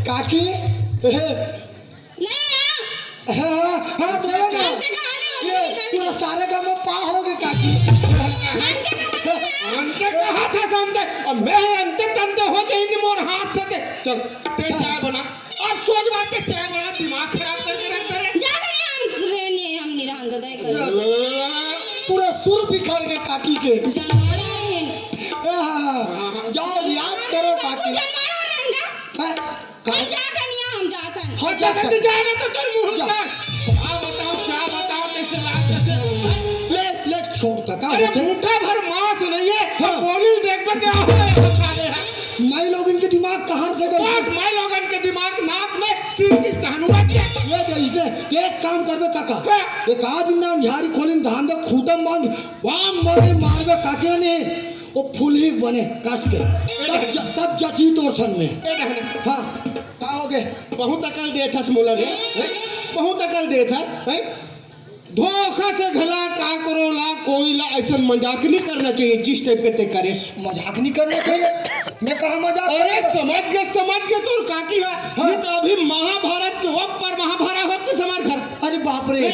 काकी हाँ बोलो ना, ये पूरा सारे गाँव में पा हो गए काकी। अंते कहा था संते और मैं अंते तंते हो जाएंगे मोर हाथ से ते चल ते चाय बना और सोच बात के चाय बना दिमाग खराब करके रखता रे जा कर हम निरान ददाई कर पूरा सुर बिखर गए काकी के। जनवाड़ा है जाओ याद करो काकी। जनवाड़ा रहेगा कल जा कनिया हम जातन हो जगत जाकर जाना तो तुम मुंह का आ बताओ क्या बताओ कैसे लाग कैसे ले छोड़ तका अरे होते मुट्ठा भर मांस नहीं है हाँ। बोली देख पे क्या हो रहा है साले हैं मैं लोग इनके दिमाग कहाँ से गए? बस मैं लोगन के दिमाग नाक में सिर की स्थानुआ के ये देखिए एक काम करबे काका, हाँ। एक आदमी नाम झाड़ी खोलिन धान दे खूटम बांध वाम मरे मारबे काके ने वो फुलही बने कस के तब जची तोर सन में। ए रहना हाँ का हो गए? बहुत अकल दे था मोला रे बहुत अकल दे था है धोखा से घला का करोला कोईला ऐसा मजाक नहीं करना चाहिए जिस टाइप के ते करे मजाक नहीं करना चाहिए। मैं कहा मजाक? अरे समझ के तोर काकी है हाँ। ये तो अभी महाभारत के वक्त पर महाभारत होते समार घर अरे बाप रे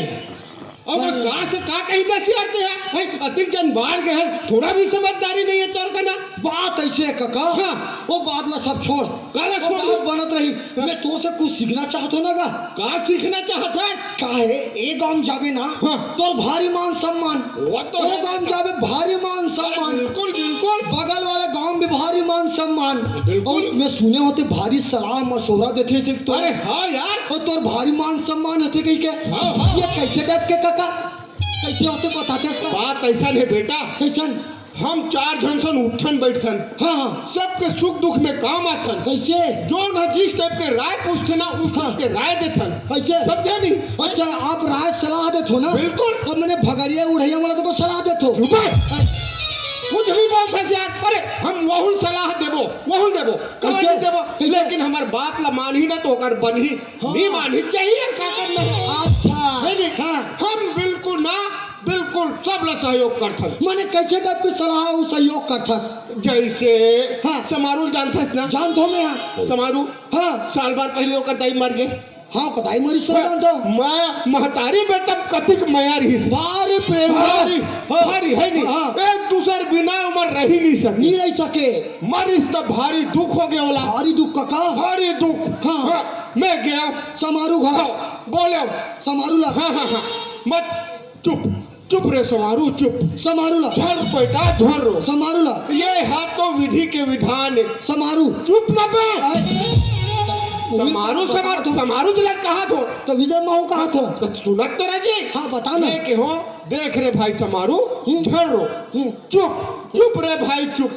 और कहाँ से कहाँ कहीं दसी आते हैं भाई अधिक जन बाढ़ गए हैं थोड़ा भी समझदारी नहीं है तोर का ना बात ऐसे है काका। हाँ। वो बात ला सब छोड़, काला वो छोड़ बात बनत रही। मैं तो से कुछ सीखना चाहत हो ना का? कहाँ सीखना चाहता है काहे ए गांव जाबे ना हाँ। तो भारी मान सम्मान, वो तो ओ गांव जाबे भारी मान सम्मान, बिल्कुल बिल्कुल बगल वाले गांव में भारी मान सम्मान। बिल्कुल। और मैं सुने होते भारी सलाम मशवरा देते से तो अरे हाँ यार और तोर भारी मान सम्मान होते कहीं के हाँ, हाँ। ये कैसे टाइप के काका कैसे होते बताते इसका? बात ऐसा नहीं बेटा कैसन? हम चार जन सन उठन बैठन हाँ हाँ सबके सुख दुख में काम आथन कैसे? जो न जिस टाइप के राय पूछते ना उस टाइप के राय देथन कैसे? समझे नहीं अच्छा आप राय सलाह देते हो ना? बिल्कुल। और मैंने भगड़िया उड़ैया वाला तो सलाह देते हो। चुप है। कुछ भी बोल फंस यार अरे हम वहुल सलाह देबो वहुल देबो कहाँ कैसे? नहीं देबो कैसे? लेकिन हमार बात ला मानही ना तो होकर बनही हाँ। नहीं मानही चाहिए का करना अच्छा है नहीं हाँ हम बिल्कुल ना बिल्कुल सब ला सहयोग करथन मैंने कैसे टाइप के सलाह और सहयोग करता? जैसे हाँ। समारू जानथस ना जान दो मैं हाँ समारू हाँ साल भर पहले ओकर दाई मर गए हाँ कदाई मरी सो जान दो मैं महतारी बेटा कतिक माया रही बारे प्रेम भारी भारी है नहीं हाँ। एक दूसरे बिना उम्र रही नहीं सकी नहीं रह सके मरिस तो भारी दुख हो गया वाला भारी दुख काका। भारी दुख हाँ। हाँ, मैं गया समारू घर हाँ, बोले समारू ला हाँ हाँ हाँ मत चुप चुप रे समारू चुप समारू ला झर बेटा झर रो समारू ला ये है तो विधि के विधान है। समारू चुप न बे समारू समारू जिला कहा थो तो विजय महू कहा थो तो सुनत तो रहे हाँ बता ना। के हो देख रे भाई समारू झर रो चुप चुप रे भाई चुप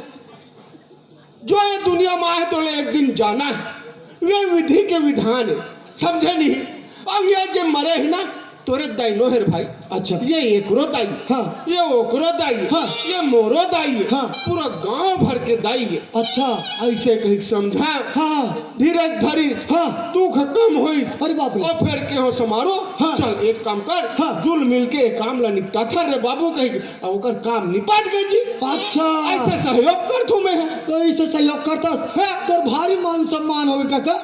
जो ये दुनिया में आए तो ले एक दिन जाना है ये विधि के विधान है समझे नहीं अब ये जो मरे है ना तोरे दाइनो है रे भाई अच्छा ये एकरो दाई हाँ ये ओकरो दाई हाँ। ये मोरो दाई है हाँ। पूरा गांव भर के दाई है अच्छा ऐसे कहीं समझा हाँ धीरज धरी हाँ दुख कम हुई अरे बाप रे और फिर के हो समारो हाँ। चल एक काम कर हाँ। जुल मिल के काम ला निपटा था रे बाबू कही और ओकर काम निपट गई जी अच्छा ऐसे सहयोग कर तू मैं तो इसे सहयोग करता हाँ। तो भारी मान सम्मान होगा काका।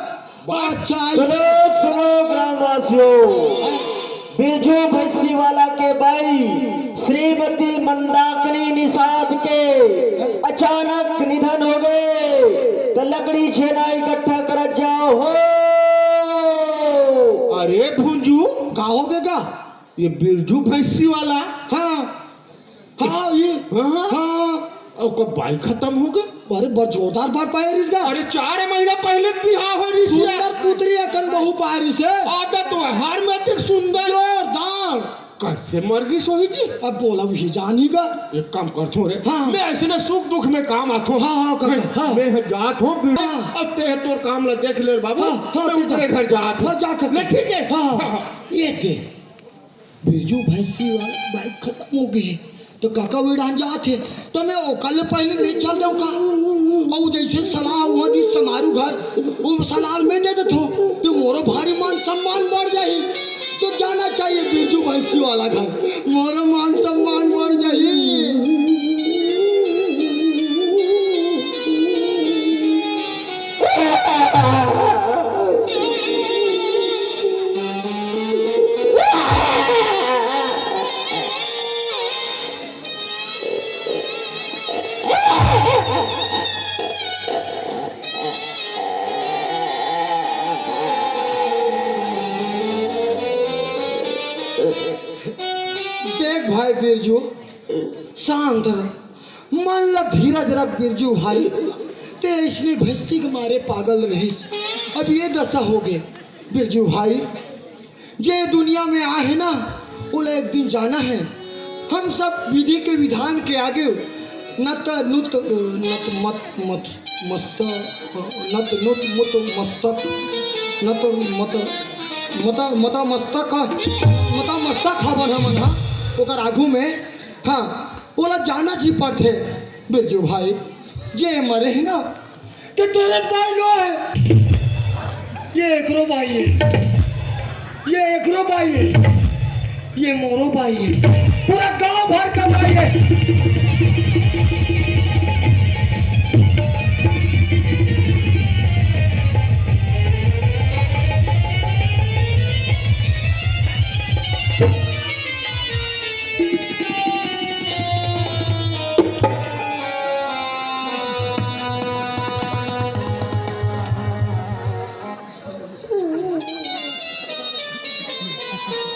अच्छा सुनो सुनो ग्रामवासियों बिरजू भैंसी वाला के भाई श्रीमती मंदाकिनी निषाद के अचानक निधन हो गए तो लकड़ी छेना इकट्ठा कर जाओ हो। अरे भुंजू का हो गएगा? ये बिरजू भैंसी वाला हाँ हाँ ये हाँ हाँ और बाई खत्म हो गए अरे बड़ जोरदार बात पाया इसका। अरे 4 महीना पहले बिहार हो रही थी सुंदर पुत्री अकन बहु पारी से आदत तो हार में तक सुंदर जोरदार कैसे मर गई सोही जी अब बोला भी जानी का एक काम करतो रे हाँ। मैं ऐसे ना सुख दुख में काम आतो हाँ, हाँ, कर, हाँ। मैं जात हूँ हाँ। अब ते तोर काम ला देख ले बाबू हाँ, हाँ, मैं ते ऊपरे जा। घर जात हाँ, जा कर। ले ठीक है हाँ, हाँ, हाँ। ये थे बिरजू भैंसी वाला बाइक खत्म हो गई तो काका वेड़ान जाते तो मैं ओकल पहले नहीं चल दे का और जैसे सलाह हुआ दी समारू घर वो सलाल में दे देतो तो मोरो भारी मान सम्मान बढ़ जाही तो जाना चाहिए बिरजू भैंसी वाला घर मोरो मान सम्मान बढ़ जाही। भाई बिरजू शांत रह, मन ला धीरज रख बिरजू भाई। ते इसलिए भैंसी के मारे पागल रही, अब ये दशा हो गए बिरजू भाई। जे दुनिया में आए ना बोले एक दिन जाना है। हम सब विधि के विधान के आगे नत नुत नत मत मत मस्त नत नुत मुत मस्तक नत मत मता मता मस्तक मता मस्तक खबर हमन हा ओकर आगू में हाँ बोला जाना जी पड़ते बिरजू भाई। ये मरे है ना तो तुरंत भाई लो है, ये एकरो भाई है, ये एकरो भाई है, ये मोरो भाई है, पूरा गांव भर का भाई है।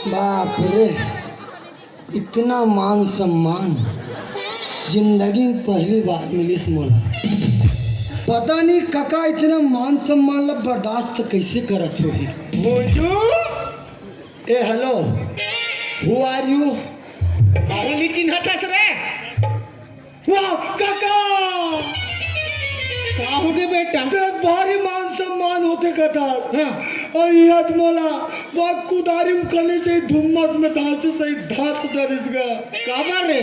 बाप रे, इतना मान सम्मान जिंदगी में पहली बार मिली मोला। पता नहीं काका इतना मान सम्मान ला बर्दाश्त कैसे करत हो। ए हेलो, हु आर यू? लेकिन हटस रे, वाह काका, का हो गए बेटा? तो भारी मान सम्मान होते कथा। और याद मोला वो कुदारी में कने से धुम्मस में धांसे से धांस दरिसगा काबर रे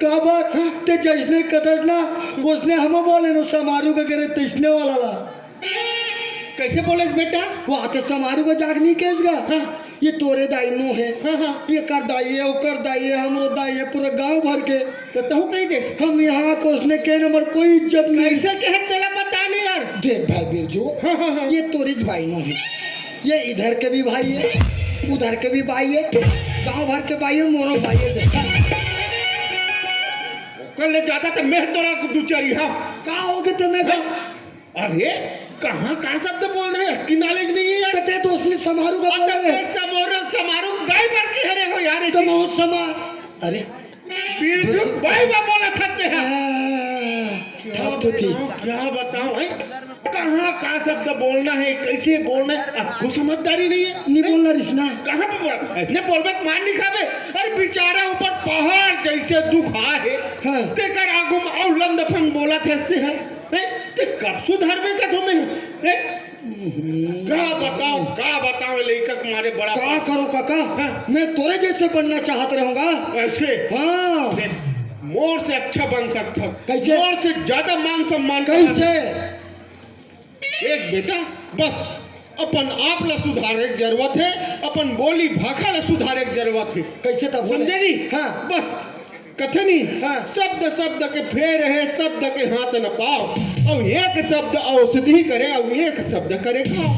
काबर ते जैसने कदस ना उसने हम बोले नो समारू का करे तिसने वाला ला। कैसे बोले बेटा? वो आते समारू का जाग नहीं केसगा। ये तोरे दाई नो है, ये कर दाई है, वो कर दाई है, हमरो दाई है, पूरा गांव भर के तो तू कहीं दे हम यहाँ को उसने के नंबर कोई इज्जत नहीं। कैसे कहे तेरा पता नहीं यार। देख भाई बिरजू, ये तोरिज भाई नो है, ये इधर के भी भाई है, उधर के भी भाई है, गांव भर के भाई है, मोरो भाई है। कल ले जाता तो मैं तोरा दू चारी हाँ कहा हो गए तुम्हें का? अरे कहाँ कहाँ शब्द बोल रहे हैं की नॉलेज नहीं है यार। कहते तो उसने समारू का बोला है। समारोह गाय भर के हरे हो यार। तो बहुत समा अरे बिरजू भाई बा बोला थकते हैं। था तो थी क्या बताऊं है, कहाँ कहाँ शब्द बोलना है, कैसे बोलना है, आपको समझदारी नहीं है। नहीं बोलना रिश्ना कहाँ पे बोल ऐसने बोलबे मान नहीं खावे। अरे बेचारा ऊपर पहाड़ जैसे दुख आए हाँ। तेकर आगू में और लंदफंग बोला थसते हैं। ते कब सुधार में का तुम्हें का बताओ लेखक मारे बड़ा क्या करो काका? मैं तोरे जैसे बनना चाहत रहूंगा ऐसे। हाँ मोर से अच्छा बन सकता। कैसे? मोर से ज्यादा मान सम्मान कैसे? एक बेटा बस अपन आप ला सुधारे की जरूरत है, अपन बोली भाषा ला सुधारे की जरूरत है। कैसे तब समझे नहीं? हाँ बस कथनी हाँ। शब्द शब्द के फेर है, शब्द के हाथ न पाओ। और एक शब्द औषधि करे और एक शब्द करे खाओ।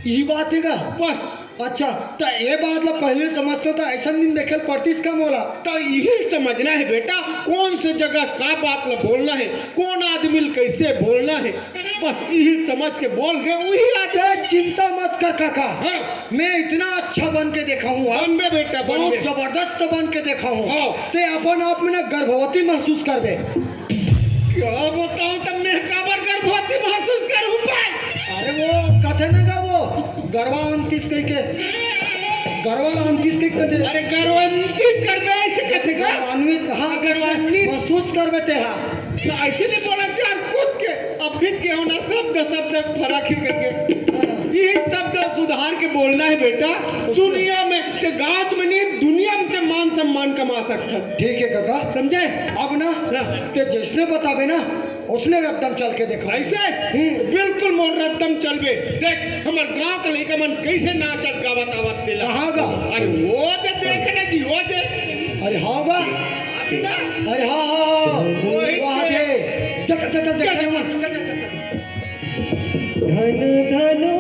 यही बात है का? बस अच्छा तो ये बात ला पहले समझते तो ऐसा दिन देखे पड़ती कम होला। तो यही समझना है बेटा, कौन से जगह का बात ला बोलना है, कौन आदमी कैसे बोलना है, बस यही समझ के बोल गए वही अच्छा चिंता मत कर काका। हाँ। मैं इतना अच्छा बन के देखा हूँ, बनबे बेटा बहुत बनबे। जबरदस्त बन के देखा हूँ। हाँ। ते अपन आप में ना गर्भवती महसूस करबे। क्या बताऊं तब मैं काबर गर्भवती महसूस करूं पाए। अरे वो कथे ना का वो गरवा 29 कह के गरवा 29 कह के अरे गर्वान्वित करबे ऐसे कथे का? अन्वित हाँ गर्वान्वित महसूस करबे ते हाँ। तो ऐसे नहीं बोला यार खुद के अब फिर के होना शब्द शब्द फर्क ही करके ये शब्द सुधार के बोलना है बेटा। दुनिया में ते गांव में नहीं दुनिया में ते मान सम्मान कमा सकता। ठीक है काका समझे? अब ना ते जिसने बताबे ना उसने रद्दम चल के देखा। ऐसे बिल्कुल मोर रद्दम चलबे। देख हमार गांव के लइका मन कैसे नाचत गावत आवत तेला। कहाँ गा? अरे वो दे देख ना जी वो दे। अरे हाँ गा ना अरे हाँ हाँ वही वहाँ थे। थे चल चल चल देख धन धनु